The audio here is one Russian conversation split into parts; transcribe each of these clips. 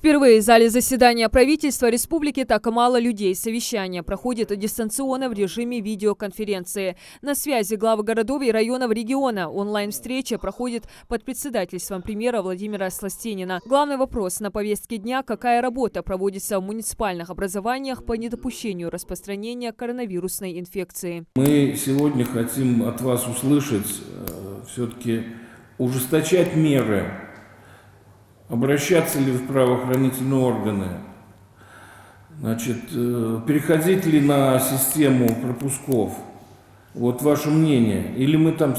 Впервые в зале заседания правительства республики так мало людей. Совещание проходит дистанционно в режиме видеоконференции. На связи главы городов и районов региона. Онлайн-встреча проходит под председательством премьера Владимира Сластенина. Главный вопрос на повестке дня – какая работа проводится в муниципальных образованиях по недопущению распространения коронавирусной инфекции. Мы сегодня хотим от вас услышать все-таки ужесточать меры. Обращаться ли в правоохранительные органы? Значит, переходить ли на систему пропусков? Вот ваше мнение. Или мы там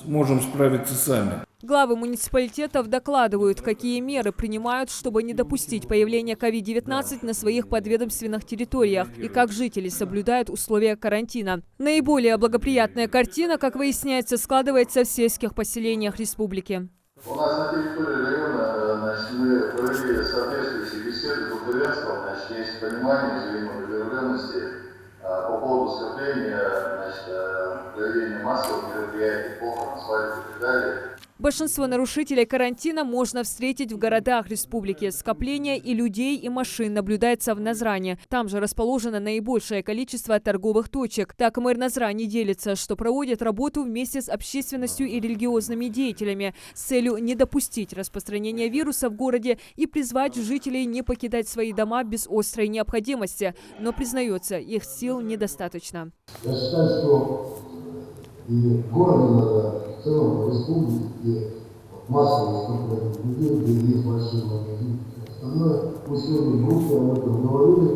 можем справиться сами? Главы муниципалитетов докладывают, какие меры принимают, чтобы не допустить появления COVID-19 на своих подведомственных территориях и как жители соблюдают условия карантина. Наиболее благоприятная картина, как выясняется, складывается в сельских поселениях республики. У нас на территории района, мы провели соответствующие беседы с духовенством, есть понимание взаимодоговоренности по поводу скопления, проведения массовых мероприятий, похорон, свадеб и так далее. Большинство нарушителей карантина можно встретить в городах республики. Скопление и людей, и машин наблюдается в Назране. Там же расположено наибольшее количество торговых точек. Так мэр Назрани делится, что проводит работу вместе с общественностью и религиозными деятелями с целью не допустить распространения вируса в городе и призвать жителей не покидать свои дома без острой необходимости. Но, признается, их сил недостаточно. Я считаю, что и в городе надо, в целом в республике, где массовые скопления людей, где есть большие магазины. Остальное, мы сегодня группе об этом говорили,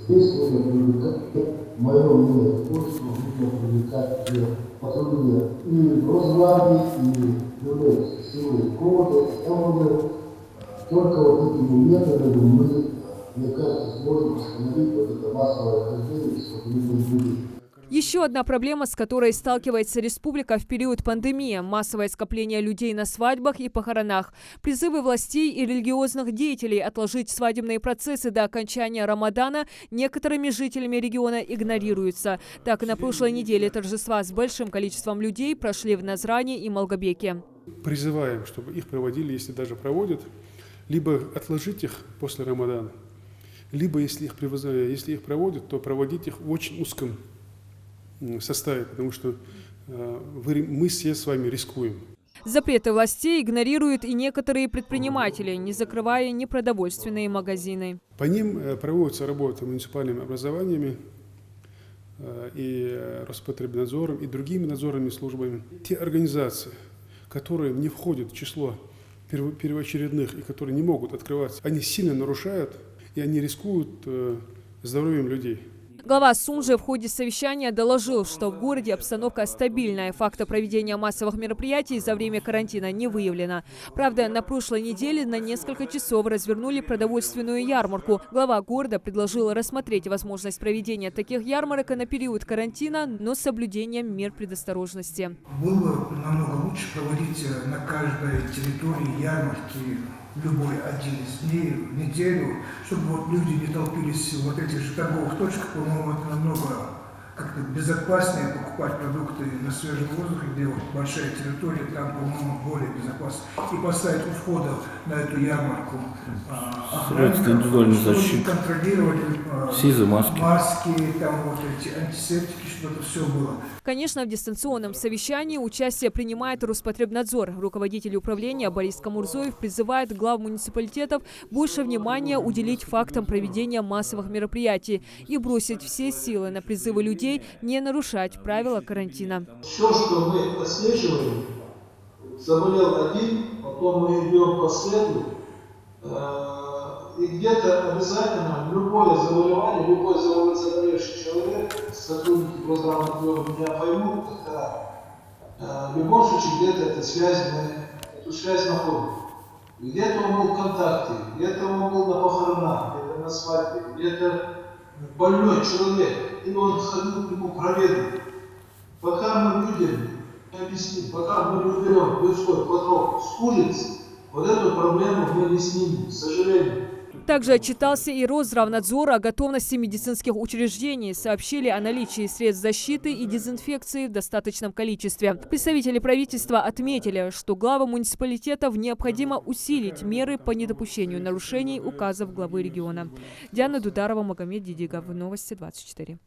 здесь нужно привлекать, мое мнение, то, что нужно привлекать патрульные и Росгвардии, и другие силы кого-то, только вот этими методами мы, мне кажется, сможем остановить вот это массовое хождение скопления людей. Еще одна проблема, с которой сталкивается республика в период пандемии – массовое скопление людей на свадьбах и похоронах. Призывы властей и религиозных деятелей отложить свадебные процессы до окончания Рамадана некоторыми жителями региона игнорируются. Так, на прошлой неделе торжества с большим количеством людей прошли в Назране и Малгобеке. Призываем, чтобы их проводили, если даже проводят, либо отложить их после Рамадана, либо, если их проводят, то проводить их в очень узком составе, потому что мы все с вами рискуем. Запреты властей игнорируют и некоторые предприниматели, не закрывая непродовольственные магазины. По ним проводится работа муниципальными образованиями и Роспотребнадзором, и другими надзорными службами. Те организации, которые не входят в число первоочередных и которые не могут открываться, они сильно нарушают и они рискуют здоровьем людей. Глава Сунжи в ходе совещания доложил, что в городе обстановка стабильная. Факта проведения массовых мероприятий за время карантина не выявлено. Правда, на прошлой неделе на несколько часов развернули продовольственную ярмарку. Глава города предложил рассмотреть возможность проведения таких ярмарок на период карантина, но с соблюдением мер предосторожности. Было намного лучше проводить на каждой территории ярмарки любой один из дней, в неделю, чтобы вот люди не толпились в вот этих же торговых точках. По-моему, это намного как-то безопаснее покупать продукты на свежем воздухе, где вот большая территория, там, по-моему, более безопасно. И поставить у входа на эту ярмарку контролировали маски, там вот эти антисептики, чтобы это все было. Конечно, в дистанционном совещании участие принимает Роспотребнадзор. Руководитель управления Борис Камурзоев призывает глав муниципалитетов больше внимания уделить фактам проведения массовых мероприятий и бросить все силы на призывы людей не нарушать правила карантина. Все, что мы отслеживаем, заболел один, потом мы идем по следу, и где-то обязательно любое заболевание, любой заболевший человек, сотрудники программы меня поймут, когда в любом случае где-то эту связь находим. Где-то он был в контакте, где-то он был на похоронах, где-то на свадьбе, где-то больной человек, и он ходил к нему проведать. Пока мы людям не объясним, пока мы не уберем людской поток с улиц, вот эту проблему мы не снимем, к сожалению. Также отчитался и Росздравнадзор о готовности медицинских учреждений. Сообщили о наличии средств защиты и дезинфекции в достаточном количестве. Представители правительства отметили, что главам муниципалитетов необходимо усилить меры по недопущению нарушений указов главы региона. Диана Дударова, Магомед Дидигов. Новости 24.